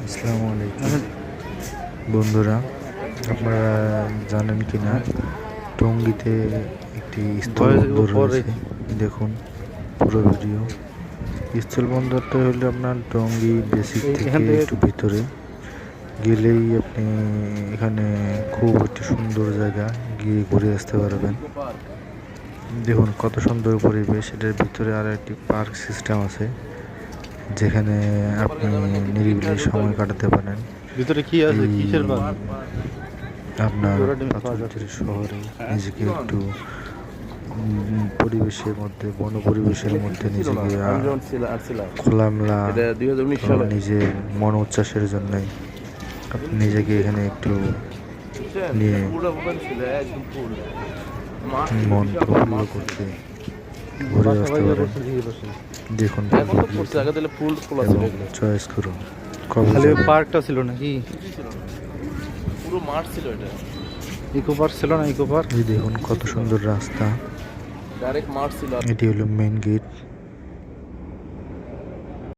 আসসালামু আলাইকুম বন্ধুরা, আপনারা জানেন কি না টঙ্গীতে একটি স্থলবন্দর রয়েছে। দেখুন পুরো ভিডিও। স্থলবন্দরটা হলো আপনার টঙ্গী বেসিক থেকে একটু ভিতরে গেলেই আপনি এখানে খুব একটি সুন্দর জায়গা, গিয়ে ঘুরে আসতে পারবেন। দেখুন কত সুন্দর পরিবেশ। এটার ভিতরে আর একটি পার্ক সিস্টেম আছে, যেখানে আপনি নিরিবিলি সময় কাটাতে পারেন। ভিতরে কি আছে? কিসের পার্ক? আপনার শহরে নিজেকে একটু পরিবেশের মধ্যে, বন পরিবেশের মধ্যে নিজেকে খোলামেলা নিজের মন উচ্ছ্বাসের জন্যই আপনি নিজেকে এখানে একটু নিয়ে মন প্রফুল্ল করতে ঘুরে আসতে পারেন। দেখুন চয়েস করুন কবে খালি যাবেন। পার্কটা ছিল নাকি? পুরো মাঠ ছিল এটা। ইকো পার্ক ছিল না? ইকো পার্ক এই দেখুন কত সুন্দর রাস্তা। ডাইরেক্ট মাঠ ছিল। এটি হলো মেইন গেট।